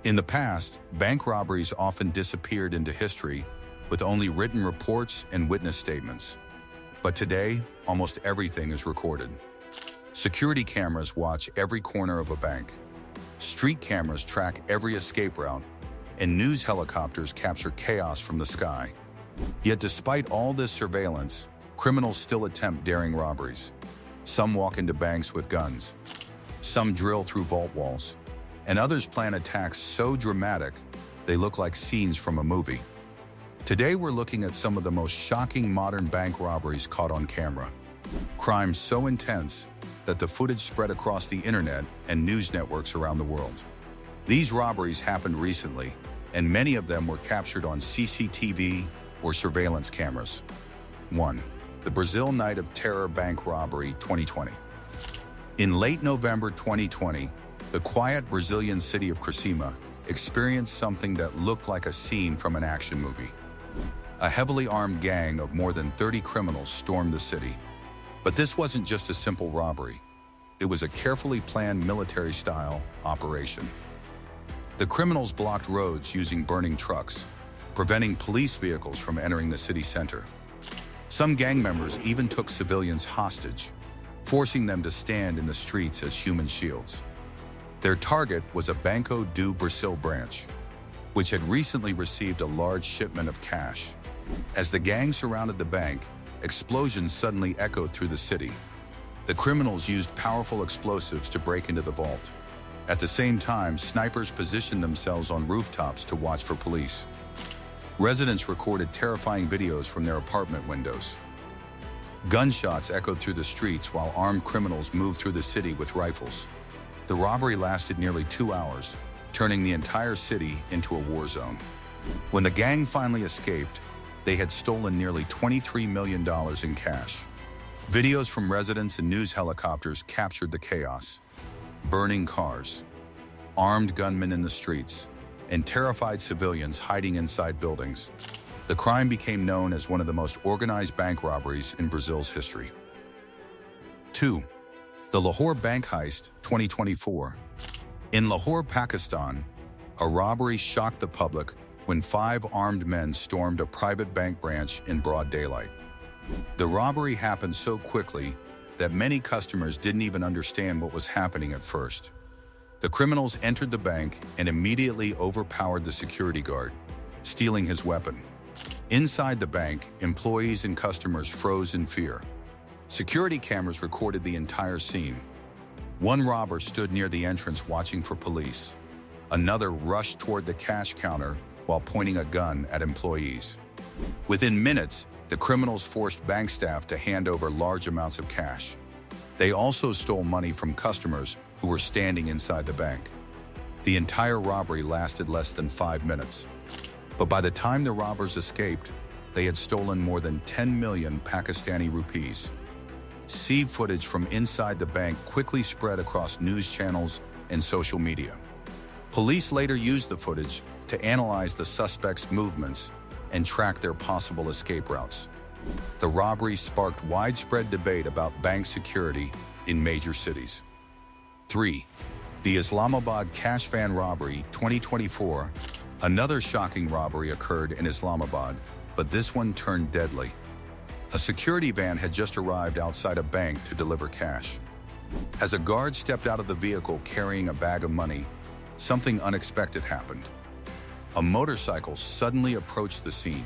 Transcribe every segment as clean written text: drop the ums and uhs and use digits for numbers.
In the past, bank robberies often disappeared into history with only written reports and witness statements. But today, almost everything is recorded. Security cameras watch every corner of a bank. Street cameras track every escape route, and news helicopters capture chaos from the sky. Yet despite all this surveillance, criminals still attempt daring robberies. Some walk into banks with guns. Some drill through vault walls. And others plan attacks so dramatic, they look like scenes from a movie. Today we're looking at some of the most shocking modern bank robberies caught on camera. Crimes so intense that the footage spread across the internet and news networks around the world. These robberies happened recently, and many of them were captured on CCTV or surveillance cameras. 1. The Brazil Night of Terror Bank Robbery 2020. In late November 2020, the quiet Brazilian city of Criciúma experienced something that looked like a scene from an action movie. A heavily armed gang of more than 30 criminals stormed the city. But this wasn't just a simple robbery. It was a carefully planned military-style operation. The criminals blocked roads using burning trucks, preventing police vehicles from entering the city center. Some gang members even took civilians hostage, forcing them to stand in the streets as human shields. Their target was a Banco do Brasil branch, which had recently received a large shipment of cash. As the gang surrounded the bank, explosions suddenly echoed through the city. The criminals used powerful explosives to break into the vault. At the same time, snipers positioned themselves on rooftops to watch for police. Residents recorded terrifying videos from their apartment windows. Gunshots echoed through the streets while armed criminals moved through the city with rifles. The robbery lasted nearly 2 hours, turning the entire city into a war zone. When the gang finally escaped, they had stolen nearly $23 million in cash. Videos from residents and news helicopters captured the chaos. Burning cars, armed gunmen in the streets, and terrified civilians hiding inside buildings. The crime became known as one of the most organized bank robberies in Brazil's history. 2. The Lahore Bank Heist 2024. In Lahore, Pakistan, a robbery shocked the public when 5 armed men stormed a private bank branch in broad daylight. The robbery happened so quickly that many customers didn't even understand what was happening at first. The criminals entered the bank and immediately overpowered the security guard, stealing his weapon. Inside the bank, employees and customers froze in fear. Security cameras recorded the entire scene. One robber stood near the entrance watching for police. Another rushed toward the cash counter while pointing a gun at employees. Within minutes, the criminals forced bank staff to hand over large amounts of cash. They also stole money from customers who were standing inside the bank. The entire robbery lasted less than 5 minutes. But by the time the robbers escaped, they had stolen more than 10 million Pakistani rupees. See footage from inside the bank quickly spread across news channels and social media. Police later used the footage to analyze the suspects' movements and track their possible escape routes. The robbery sparked widespread debate about bank security in major cities. 3. The Islamabad Cash Van Robbery 2024. Another shocking robbery occurred in Islamabad, but this one turned deadly. A security van had just arrived outside a bank to deliver cash. As a guard stepped out of the vehicle carrying a bag of money, something unexpected happened. A motorcycle suddenly approached the scene.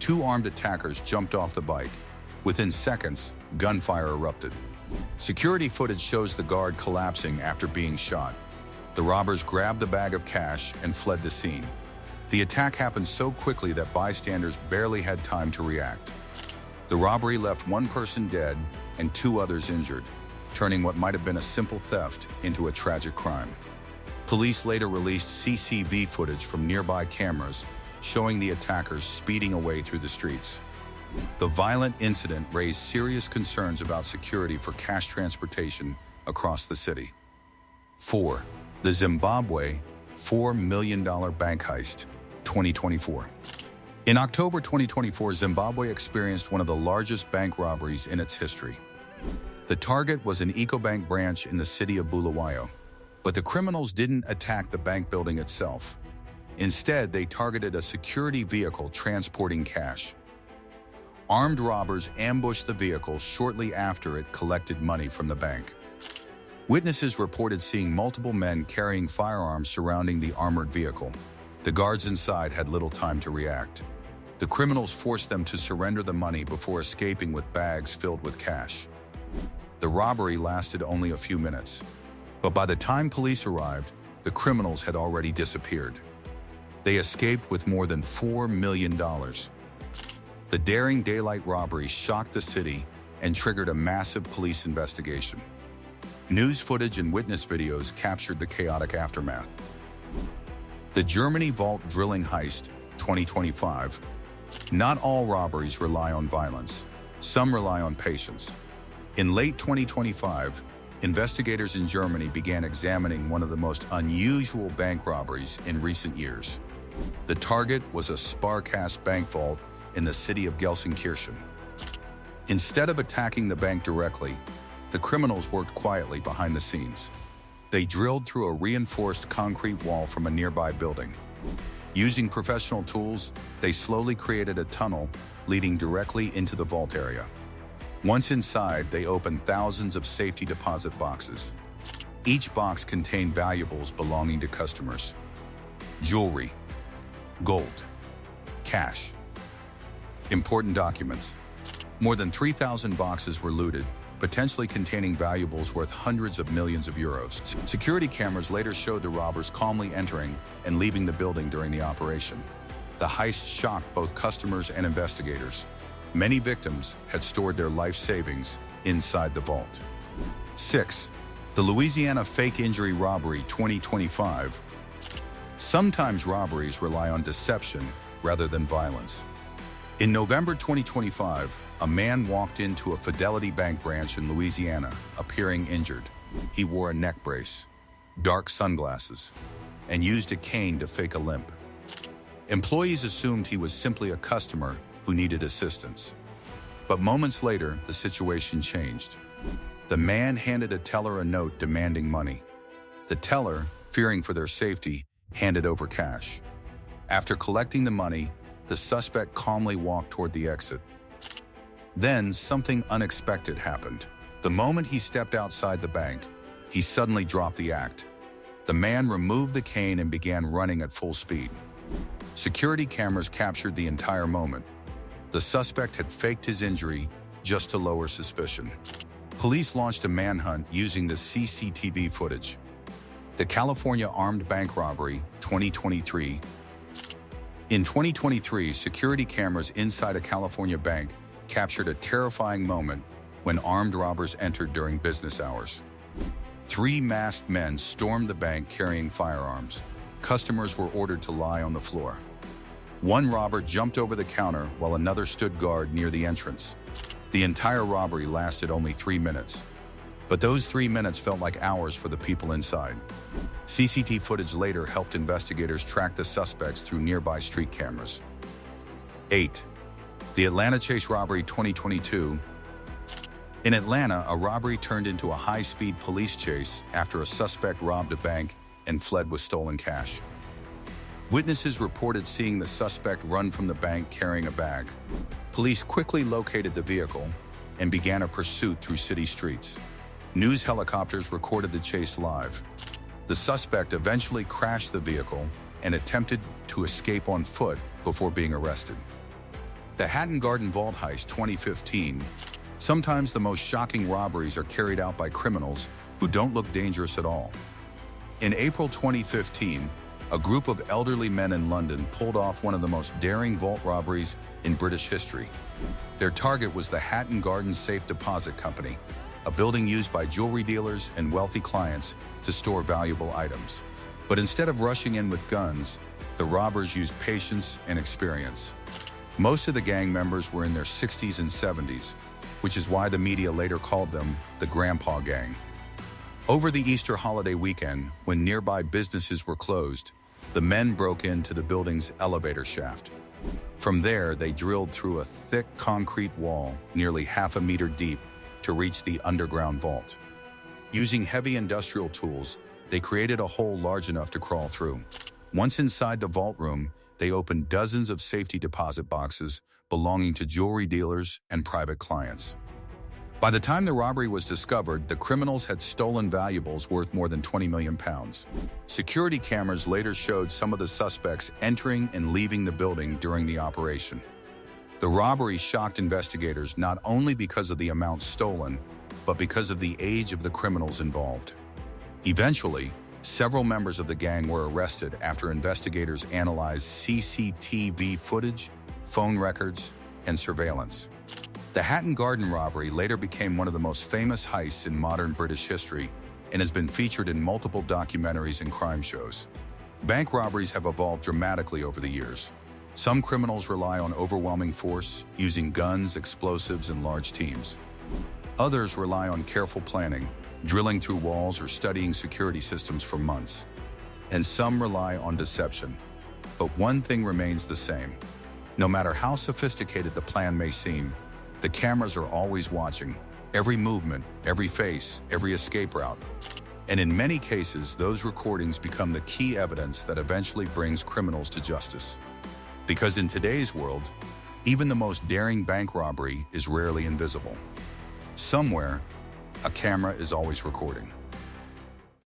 2 armed attackers jumped off the bike. Within seconds, gunfire erupted. Security footage shows the guard collapsing after being shot. The robbers grabbed the bag of cash and fled the scene. The attack happened so quickly that bystanders barely had time to react. The robbery left 1 person dead and 2 others injured, turning what might have been a simple theft into a tragic crime. Police later released CCTV footage from nearby cameras showing the attackers speeding away through the streets. The violent incident raised serious concerns about security for cash transportation across the city. 4. The Zimbabwe $4 million bank heist 2024. In October 2024, Zimbabwe experienced one of the largest bank robberies in its history. The target was an Ecobank branch in the city of Bulawayo, But the criminals didn't attack the bank building itself. Instead, they targeted a security vehicle transporting cash. Armed robbers ambushed the vehicle shortly after it collected money from the bank. Witnesses reported seeing multiple men carrying firearms surrounding the armored vehicle. The guards inside had little time to react. The criminals forced them to surrender the money before escaping with bags filled with cash. The robbery lasted only a few minutes, but by the time police arrived, the criminals had already disappeared. They escaped with more than $4 million. The daring daylight robbery shocked the city and triggered a massive police investigation. News footage and witness videos captured the chaotic aftermath. The Germany Vault Drilling Heist 2025. Not all robberies rely on violence. Some rely on patience. In late 2025, investigators in Germany began examining one of the most unusual bank robberies in recent years. The target was a Sparkasse bank vault in the city of Gelsenkirchen. Instead of attacking the bank directly, the criminals worked quietly behind the scenes. They drilled through a reinforced concrete wall from a nearby building. Using professional tools, they slowly created a tunnel leading directly into the vault area. Once inside, they opened thousands of safety deposit boxes. Each box contained valuables belonging to customers: jewelry, gold, cash, important documents. More than 3,000 boxes were looted, potentially containing valuables worth hundreds of millions of euros. Security cameras later showed the robbers calmly entering and leaving the building during the operation. The heist shocked both customers and investigators. Many victims had stored their life savings inside the vault. 6. The Louisiana Fake Injury Robbery 2025. Sometimes robberies rely on deception rather than violence. In November 2025, a man walked into a Fidelity Bank branch in Louisiana, appearing injured. He wore a neck brace, dark sunglasses, and used a cane to fake a limp. Employees assumed he was simply a customer who needed assistance. But moments later, the situation changed. The man handed a teller a note demanding money. The teller, fearing for their safety, handed over cash. After collecting the money, the suspect calmly walked toward the exit. Then, something unexpected happened. The moment he stepped outside the bank, he suddenly dropped the act. The man removed the cane and began running at full speed. Security cameras captured the entire moment. The suspect had faked his injury just to lower suspicion. Police launched a manhunt using the CCTV footage. The California Armed Bank Robbery 2023. In 2023, security cameras inside a California bank captured a terrifying moment when armed robbers entered during business hours. 3 masked men stormed the bank carrying firearms. Customers were ordered to lie on the floor. One robber jumped over the counter while another stood guard near the entrance. The entire robbery lasted only 3 minutes. But those 3 minutes felt like hours for the people inside. CCTV footage later helped investigators track the suspects through nearby street cameras. 8. The Atlanta Chase Robbery 2022. In Atlanta, a robbery turned into a high-speed police chase after a suspect robbed a bank and fled with stolen cash. Witnesses reported seeing the suspect run from the bank carrying a bag. Police quickly located the vehicle and began a pursuit through city streets. News helicopters recorded the chase live. The suspect eventually crashed the vehicle and attempted to escape on foot before being arrested. The Hatton Garden Vault Heist 2015. Sometimes the most shocking robberies are carried out by criminals who don't look dangerous at all. In April 2015, a group of elderly men in London pulled off one of the most daring vault robberies in British history. Their target was the Hatton Garden Safe Deposit Company, a building used by jewelry dealers and wealthy clients to store valuable items. But instead of rushing in with guns, the robbers used patience and experience. Most of the gang members were in their 60s and 70s, which is why the media later called them the Grandpa Gang. Over the Easter holiday weekend, when nearby businesses were closed, the men broke into the building's elevator shaft. From there, they drilled through a thick concrete wall, nearly half a meter deep, to reach the underground vault. Using heavy industrial tools, They created a hole large enough to crawl through. Once inside the vault room, they opened dozens of safety deposit boxes belonging to jewelry dealers and private clients. By the time the robbery was discovered, the criminals had stolen valuables worth more than 20 million pounds. Security cameras later showed some of the suspects entering and leaving the building during the operation. The robbery shocked investigators not only because of the amount stolen, but because of the age of the criminals involved. Eventually, several members of the gang were arrested after investigators analyzed CCTV footage, phone records, and surveillance. The Hatton Garden robbery later became one of the most famous heists in modern British history and has been featured in multiple documentaries and crime shows. Bank robberies have evolved dramatically over the years. Some criminals rely on overwhelming force, using guns, explosives, and large teams. Others rely on careful planning, drilling through walls or studying security systems for months. And some rely on deception. But one thing remains the same. No matter how sophisticated the plan may seem, the cameras are always watching, every movement, every face, every escape route. And in many cases, those recordings become the key evidence that eventually brings criminals to justice. Because in today's world, even the most daring bank robbery is rarely invisible. Somewhere, a camera is always recording.